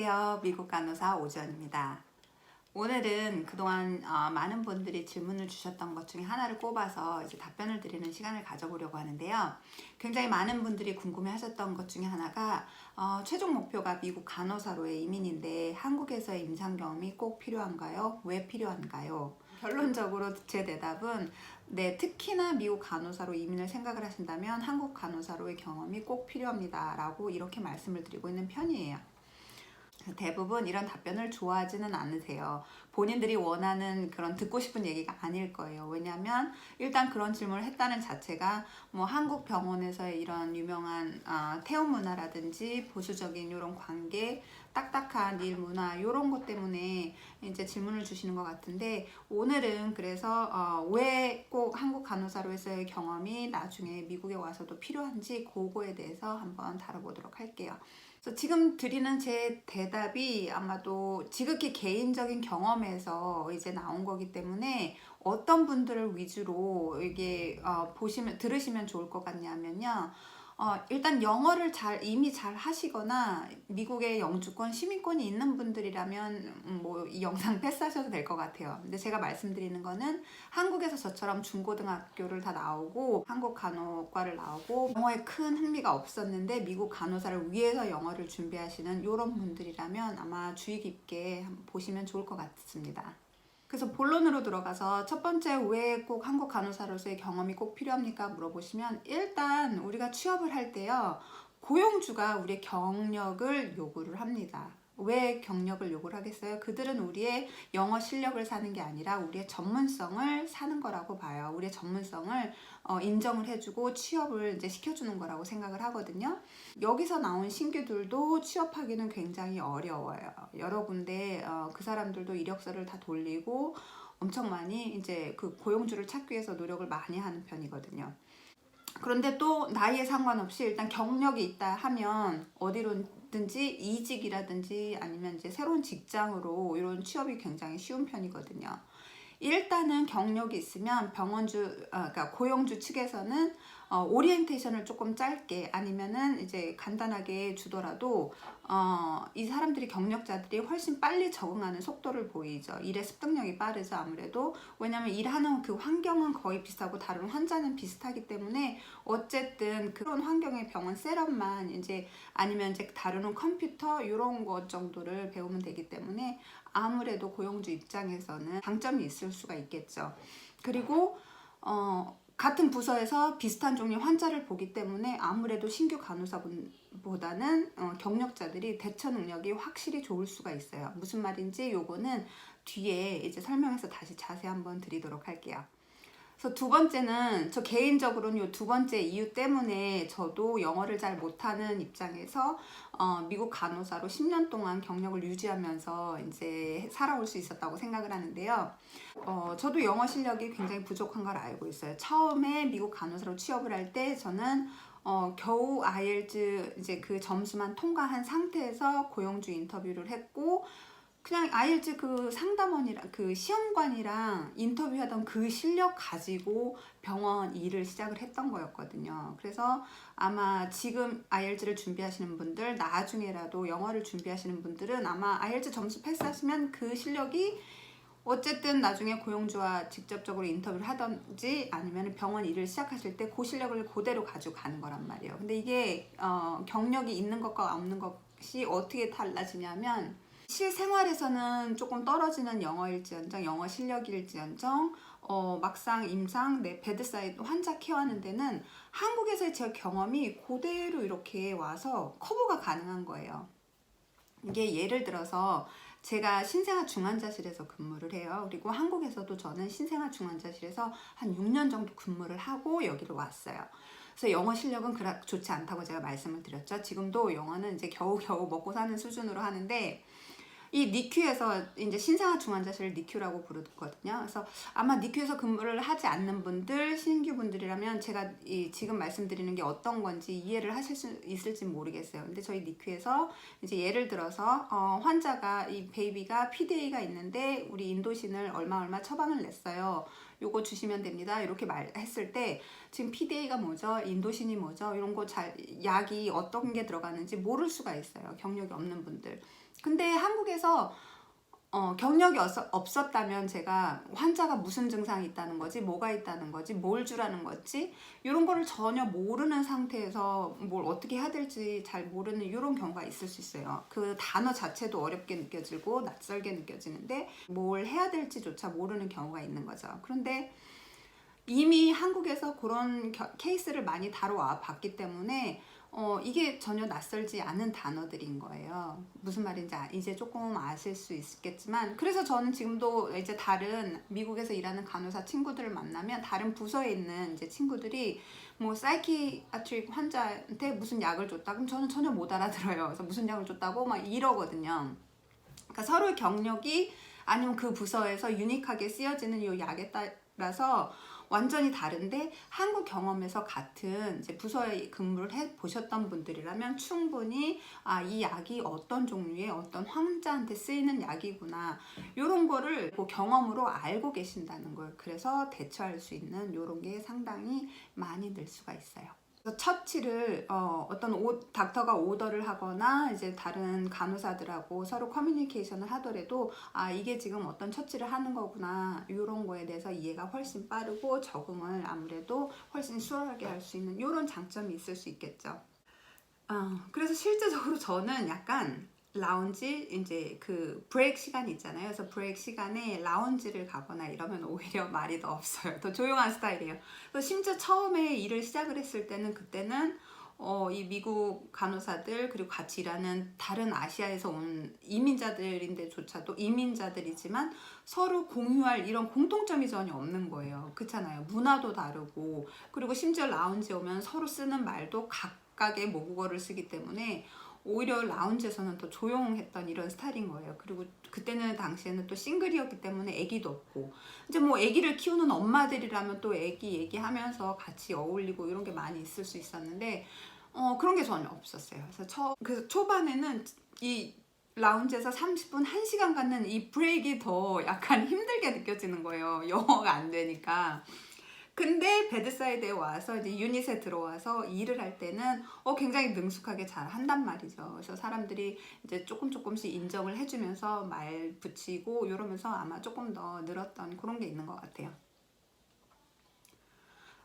안녕하세요. 미국 간호사 오지연입니다. 오늘은 그동안 많은 분들이 질문을 주셨던 것 중에 하나를 꼽아서 이제 답변을 드리는 시간을 가져보려고 하는데요. 굉장히 많은 분들이 궁금해 하셨던 것 중에 하나가 최종 목표가 미국 간호사로의 이민인데 한국에서의 임상 경험이 꼭 필요한가요? 왜 필요한가요? 결론적으로 제 대답은 네, 특히나 미국 간호사로 이민을 생각을 하신다면 한국 간호사로의 경험이 꼭 필요합니다 라고 이렇게 말씀을 드리고 있는 편이에요. 대부분 이런 답변을 좋아하지는 않으세요. 본인들이 원하는 그런 듣고 싶은 얘기가 아닐 거예요. 왜냐하면 일단 그런 질문을 했다는 자체가 뭐 한국 병원에서의 이런 유명한 태움 문화라든지 보수적인 이런 관계, 딱딱한 일 문화 이런 것 때문에 이제 질문을 주시는 것 같은데, 오늘은 그래서 왜 꼭 한국 간호사로서의 경험이 나중에 미국에 와서도 필요한지 그거에 대해서 한번 다뤄보도록 할게요. 그래서 지금 드리는 제 대답이 아마도 지극히 개인적인 경험에서 이제 나온 거기 때문에 어떤 분들을 위주로 이게 들으시면 좋을 것 같냐면요. 일단 영어를 이미 잘 하시거나 미국의 영주권, 시민권이 있는 분들이라면 뭐 이 영상 패스하셔도 될 것 같아요. 근데 제가 말씀드리는 거는 한국에서 저처럼 중고등학교를 다 나오고 한국 간호과를 나오고 영어에 큰 흥미가 없었는데 미국 간호사를 위해서 영어를 준비하시는 이런 분들이라면 아마 주의 깊게 보시면 좋을 것 같습니다. 그래서 본론으로 들어가서 첫 번째, 왜 꼭 한국 간호사로서의 경험이 꼭 필요합니까 물어보시면, 일단 우리가 취업을 할 때요, 고용주가 우리의 경력을 요구를 합니다. 왜 경력을 요구를 하겠어요? 그들은 우리의 영어 실력을 사는 게 아니라 우리의 전문성을 사는 거라고 봐요. 우리의 전문성을 인정을 해주고 취업을 이제 시켜주는 거라고 생각을 하거든요. 여기서 나온 신규들도 취업하기는 굉장히 어려워요. 여러 군데 그 사람들도 이력서를 다 돌리고 엄청 많이 이제 그 고용주를 찾기 위해서 노력을 많이 하는 편이거든요. 그런데 또 나이에 상관없이 일단 경력이 있다 하면 어디로든지 이직이라든지 아니면 이제 새로운 직장으로 이런 취업이 굉장히 쉬운 편이거든요. 일단은 경력이 있으면 그러니까 고용주 측에서는 오리엔테이션을 조금 짧게 아니면은 이제 간단하게 주더라도 이 사람들이, 경력자들이 훨씬 빨리 적응하는 속도를 보이죠. 일의 습득력이 빠르죠, 아무래도. 왜냐면 일하는 그 환경은 거의 비슷하고 다른 환자는 비슷하기 때문에 어쨌든 그런 환경의 병원 셋업만 이제 아니면 이제 다루는 컴퓨터 이런 것 정도를 배우면 되기 때문에 아무래도 고용주 입장에서는 장점이 있을 수가 있겠죠. 그리고 같은 부서에서 비슷한 종류의 환자를 보기 때문에 아무래도 신규 간호사보다는 경력자들이 대처 능력이 확실히 좋을 수가 있어요. 무슨 말인지 요거는 뒤에 이제 설명해서 다시 자세히 한번 드리도록 할게요. 그래서 두 번째는, 저 개인적으로는 이 두 번째 이유 때문에 저도 영어를 잘 못하는 입장에서 미국 간호사로 10년 동안 경력을 유지하면서 이제 살아올 수 있었다고 생각을 하는데요. 저도 영어 실력이 굉장히 부족한 걸 알고 있어요. 처음에 미국 간호사로 취업을 할 때 저는 겨우 IELTS 이제 그 점수만 통과한 상태에서 고용주 인터뷰를 했고, 그냥 IELTS 그 상담원이랑 그 시험관이랑 인터뷰하던 그 실력 가지고 병원 일을 시작을 했던 거였거든요. 그래서 아마 지금 IELTS를 준비하시는 분들, 나중에라도 영어를 준비하시는 분들은 아마 IELTS 점수 패스하시면 그 실력이 어쨌든 나중에 고용주와 직접적으로 인터뷰를 하든지 아니면 병원 일을 시작하실 때 그 실력을 그대로 가지고 가는 거란 말이에요. 근데 이게 경력이 있는 것과 없는 것이 어떻게 달라지냐면, 실생활에서는 조금 떨어지는 영어일지언정, 영어 실력일지언정, 막상 임상 내 베드사이드 환자 케어하는 데는 한국에서의 제 경험이 그대로 이렇게 와서 커버가 가능한 거예요. 이게 예를 들어서 제가 신생아 중환자실에서 근무를 해요. 그리고 한국에서도 저는 신생아 중환자실에서 한 6년 정도 근무를 하고 여기로 왔어요. 그래서 영어 실력은 그렇게 좋지 않다고 제가 말씀을 드렸죠. 지금도 영어는 이제 겨우겨우 먹고 사는 수준으로 하는데, 이 니큐에서 이제 신생아 중환자실을 니큐라고 부르거든요. 그래서 아마 니큐에서 근무를 하지 않는 분들, 신규 분들이라면 제가 지금 말씀드리는 게 어떤 건지 이해를 하실 수 있을지 모르겠어요. 근데 저희 니큐에서 이제 예를 들어서 환자가, 이 베이비가 PDA가 있는데 우리 인도신을 얼마 처방을 냈어요. 요거 주시면 됩니다. 이렇게 말했을 때 지금 PDA가 뭐죠? 인도신이 뭐죠? 이런 거 약이 어떤 게 들어가는지 모를 수가 있어요. 경력이 없는 분들. 근데 한국에서 경력이 없었다면 제가 환자가 무슨 증상이 있다는 거지, 뭐가 있다는 거지, 뭘 주라는 거지, 이런 거를 전혀 모르는 상태에서 뭘 어떻게 해야 될지 잘 모르는 이런 경우가 있을 수 있어요. 그 단어 자체도 어렵게 느껴지고 낯설게 느껴지는데 뭘 해야 될지조차 모르는 경우가 있는 거죠. 그런데 이미 한국에서 그런 케이스를 많이 다뤄와 봤기 때문에 이게 전혀 낯설지 않은 단어들인 거예요. 무슨 말인지 이제 조금 아실 수 있겠지만, 그래서 저는 지금도 이제 다른 미국에서 일하는 간호사 친구들을 만나면 다른 부서에 있는 이제 친구들이 뭐 사이키아트릭 환자한테 무슨 약을 줬다 그럼 저는 전혀 못 알아들어요. 그래서 무슨 약을 줬다고 막 이러거든요. 그러니까 서로의 경력이 아니면 그 부서에서 유니크하게 쓰여지는 이 약에 따라서 완전히 다른데, 한국 경험에서 같은 이제 부서에 근무를 해 보셨던 분들이라면 충분히 이 약이 어떤 종류의 어떤 환자한테 쓰이는 약이구나, 이런 거를 그 경험으로 알고 계신다는 걸, 그래서 대처할 수 있는 이런 게 상당히 많이 늘 수가 있어요. 처치를 어떤 닥터가 오더를 하거나 이제 다른 간호사들하고 서로 커뮤니케이션을 하더라도 이게 지금 어떤 처치를 하는 거구나, 이런 거에 대해서 이해가 훨씬 빠르고 적응을 아무래도 훨씬 수월하게 할 수 있는 이런 장점이 있을 수 있겠죠. 그래서 실제적으로 저는 약간 라운지, 이제 그 브레이크 시간이 있잖아요. 그래서 브레이크 시간에 라운지를 가거나 이러면 오히려 말이 더 없어요. 더 조용한 스타일이에요. 그래서 심지어 처음에 일을 시작을 했을 때는, 그때는 이 미국 간호사들 그리고 같이 일하는 다른 아시아에서 온 이민자들인데조차도 이민자들이지만 서로 공유할 이런 공통점이 전혀 없는 거예요. 그렇잖아요. 문화도 다르고, 그리고 심지어 라운지에 오면 서로 쓰는 말도 각각의 모국어를 쓰기 때문에 오히려 라운지에서는 더 조용했던 이런 스타일인 거예요. 그리고 그때는 당시에는 또 싱글이었기 때문에 아기도 없고, 이제 뭐 아기를 키우는 엄마들이라면 또 아기 얘기하면서 같이 어울리고 이런 게 많이 있을 수 있었는데 그런 게 전혀 없었어요. 그래서 초반에는 이 라운지에서 30분, 1시간 갖는 이 브레이크가 더 약간 힘들게 느껴지는 거예요. 영어가 안 되니까. 근데 베드사이드에 와서 이제 유닛에 들어와서 일을 할 때는 굉장히 능숙하게 잘 한단 말이죠. 그래서 사람들이 이제 조금씩 인정을 해주면서 말 붙이고 이러면서 아마 조금 더 늘었던 그런 게 있는 것 같아요.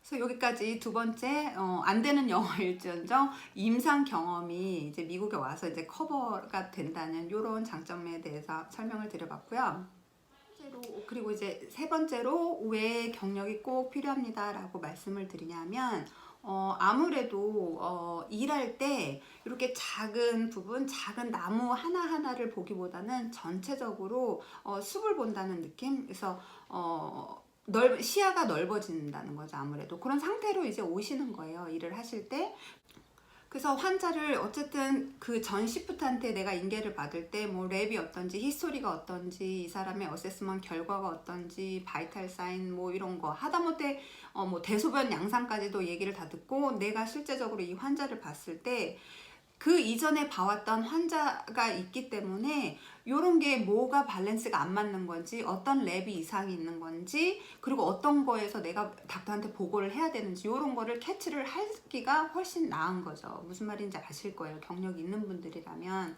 그래서 여기까지 두 번째, 안 되는 영어일지언정 임상 경험이 이제 미국에 와서 이제 커버가 된다는 이런 장점에 대해서 설명을 드려봤고요. 그리고 이제 세 번째로 왜 경력이 꼭 필요합니다라고 말씀을 드리냐면, 아무래도 일할 때 이렇게 작은 부분, 작은 나무 하나하나를 보기보다는 전체적으로 숲을 본다는 느낌? 그래서 시야가 넓어진다는 거죠. 아무래도 그런 상태로 이제 오시는 거예요, 일을 하실 때. 그래서 환자를 어쨌든 그 전 시프트한테 내가 인계를 받을 때 뭐 랩이 어떤지, 히스토리가 어떤지, 이 사람의 어세스먼 결과가 어떤지, 바이탈 사인 뭐 이런 거 하다못해 뭐 대소변 양상까지도 얘기를 다 듣고, 내가 실제적으로 이 환자를 봤을 때 그 이전에 봐왔던 환자가 있기 때문에 이런 게 뭐가 밸런스가 안 맞는 건지, 어떤 랩이 이상이 있는 건지, 그리고 어떤 거에서 내가 닥터한테 보고를 해야 되는지 이런 거를 캐치를 하기가 훨씬 나은 거죠. 무슨 말인지 아실 거예요, 경력이 있는 분들이라면.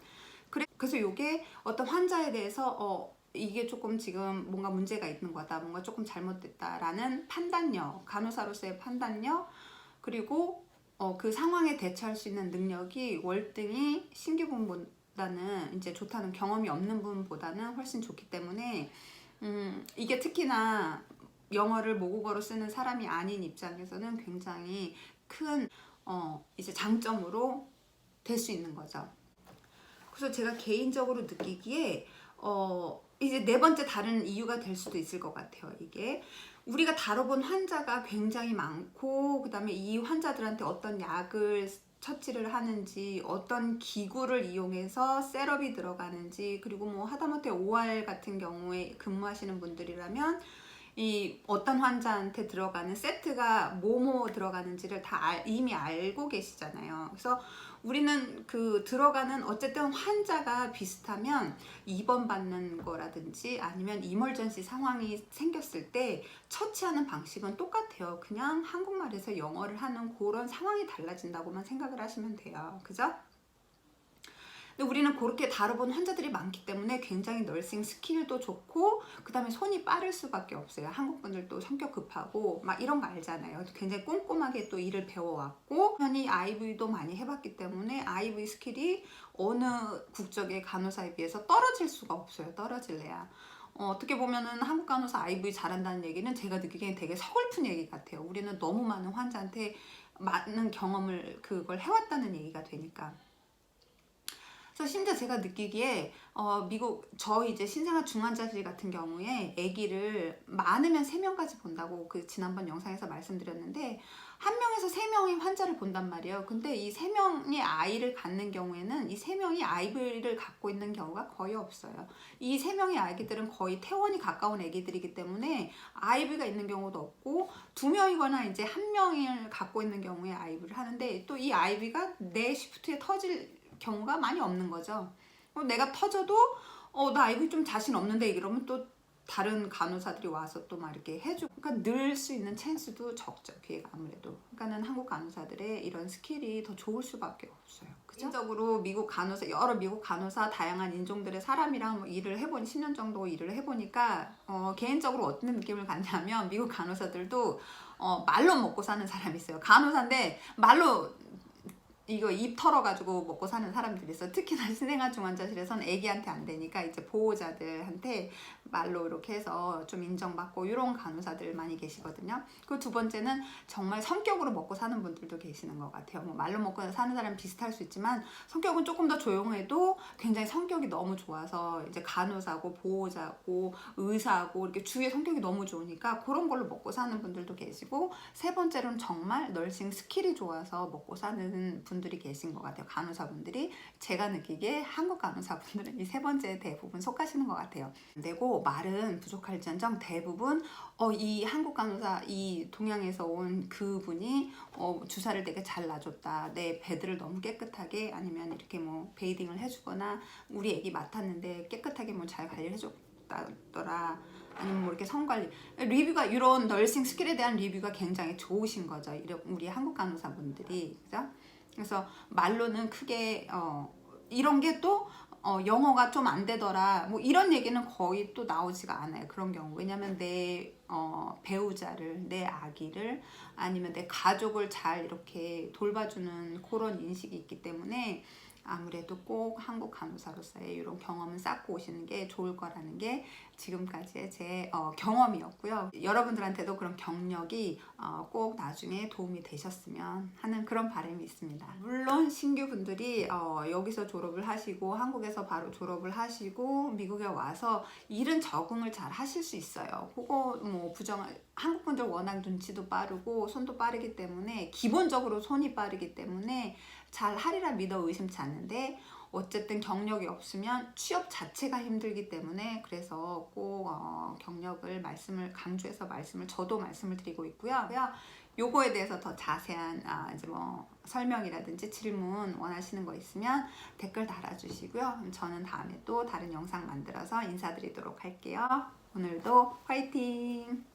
그래서 이게 어떤 환자에 대해서 이게 조금 지금 뭔가 문제가 있는 거다, 뭔가 조금 잘못됐다라는 판단력, 간호사로서의 판단력, 그리고 그 상황에 대처할 수 있는 능력이 월등히 신규 분보다는, 이제 좋다는 경험이 없는 분보다는 훨씬 좋기 때문에 이게 특히나 영어를 모국어로 쓰는 사람이 아닌 입장에서는 굉장히 큰 이제 장점으로 될 수 있는 거죠. 그래서 제가 개인적으로 느끼기에 이제 네 번째 다른 이유가 될 수도 있을 것 같아요. 이게 우리가 다뤄본 환자가 굉장히 많고, 그 다음에 이 환자들한테 어떤 약을 처치를 하는지, 어떤 기구를 이용해서 셋업이 들어가는지, 그리고 뭐 하다못해 OR 같은 경우에 근무하시는 분들이라면 이 어떤 환자한테 들어가는 세트가 뭐뭐 들어가는지를 다 이미 알고 계시잖아요. 그래서 우리는 그 들어가는 어쨌든 환자가 비슷하면 입원 받는 거라든지 아니면 이멀전시 상황이 생겼을 때 처치하는 방식은 똑같아요. 그냥 한국말에서 영어를 하는 그런 상황이 달라진다고만 생각을 하시면 돼요. 그죠? 근데 우리는 그렇게 다뤄본 환자들이 많기 때문에 굉장히 널싱 스킬도 좋고 그 다음에 손이 빠를 수밖에 없어요. 한국 분들도 성격 급하고 막 이런 거 알잖아요. 굉장히 꼼꼼하게 또 일을 배워왔고 현이 IV도 많이 해봤기 때문에 IV스킬이 어느 국적의 간호사에 비해서 떨어질 수가 없어요. 떨어질래야. 어떻게 보면은 한국 간호사 IV 잘한다는 얘기는 제가 느끼기엔 되게 서글픈 얘기 같아요. 우리는 너무 많은 환자한테 많은 경험을 그걸 해왔다는 얘기가 되니까. 그래서 심지어 제가 느끼기에 미국 저희 이제 신생아 중환자실 같은 경우에 아기를 많으면 3명까지 본다고 그 지난번 영상에서 말씀드렸는데 1명에서 3명의 환자를 본단 말이에요. 근데 이 3명이 아이를 갖는 경우에는 이 3명이 IV를 갖고 있는 경우가 거의 없어요. 이 3명의 아기들은 거의 퇴원이 가까운 아기들이기 때문에 IV가 있는 경우도 없고 2명이거나 이제 1명을 갖고 있는 경우에 IV를 하는데 또 이 IV가 내 시프트에 터질 경우가 많이 없는 거죠. 내가 터져도 나 IV 좀 자신 없는데 이러면 또 다른 간호사들이 와서 또 막 이렇게 해주고 그러니까 늘 수 있는 찬스도 적죠. 기회가 아무래도. 그러니까는 한국 간호사들의 이런 스킬이 더 좋을 수밖에 없어요. 개인적으로 미국 간호사 여러 미국 간호사 다양한 인종들의 사람이랑 뭐 일을 해보니 10년 정도 일을 해보니까 개인적으로 어떤 느낌을 갖냐면 미국 간호사들도 말로 먹고 사는 사람이 있어요. 간호사인데 말로 이거 입 털어가지고 먹고 사는 사람들이 있어. 특히나 신생아 중환자실에서는 애기한테 안 되니까 이제 보호자들한테 말로 이렇게 해서 좀 인정받고 이런 간호사들 많이 계시거든요. 그 두 번째는 정말 성격으로 먹고 사는 분들도 계시는 것 같아요. 뭐 말로 먹고 사는 사람 비슷할 수 있지만 성격은 조금 더 조용해도 굉장히 성격이 너무 좋아서 이제 간호사고 보호자고 의사고 이렇게 주위의 성격이 너무 좋으니까 그런 걸로 먹고 사는 분들도 계시고 세 번째로는 정말 널싱 스킬이 좋아서 먹고 사는 분들이 계신 것 같아요. 간호사분들이 제가 느끼기에 한국 간호사분들은 이 세 번째에 대부분 속하시는 것 같아요. 그리고 말은 부족할지언정 대부분 이 한국 간호사 이 동양에서 온 그분이 주사를 되게 잘 놔줬다. 내 배들을 너무 깨끗하게 아니면 이렇게 뭐 베이딩을 해주거나 우리 애기 맡았는데 깨끗하게 뭐 잘 관리를 해줬더라. 아니면 뭐 이렇게 성관리 리뷰가 이런 널싱 스킬에 대한 리뷰가 굉장히 좋으신 거죠. 우리 한국 간호사분들이 그죠? 그래서 말로는 크게 이런 게 또 영어가 좀 안 되더라 뭐 이런 얘기는 거의 또 나오지가 않아요. 그런 경우 왜냐면 내 배우자를 내 아기를 아니면 내 가족을 잘 이렇게 돌봐주는 그런 인식이 있기 때문에 아무래도 꼭 한국 간호사로서의 이런 경험을 쌓고 오시는 게 좋을 거라는 게 지금까지의 제 경험이었고요. 여러분들한테도 그런 경력이 꼭 나중에 도움이 되셨으면 하는 그런 바람이 있습니다. 물론 신규 분들이 여기서 졸업을 하시고 한국에서 바로 졸업을 하시고 미국에 와서 일은 적응을 잘 하실 수 있어요. 그거 뭐 한국 분들 워낙 눈치도 빠르고 손도 빠르기 때문에 기본적으로 손이 빠르기 때문에 잘 하리라 믿어 의심치 않는데 어쨌든 경력이 없으면 취업 자체가 힘들기 때문에 그래서 꼭 경력을 강조해서 저도 말씀을 드리고 있고요. 요거에 대해서 더 자세한 이제 뭐 설명이라든지 질문 원하시는 거 있으면 댓글 달아주시고요. 저는 다음에 또 다른 영상 만들어서 인사드리도록 할게요. 오늘도 화이팅!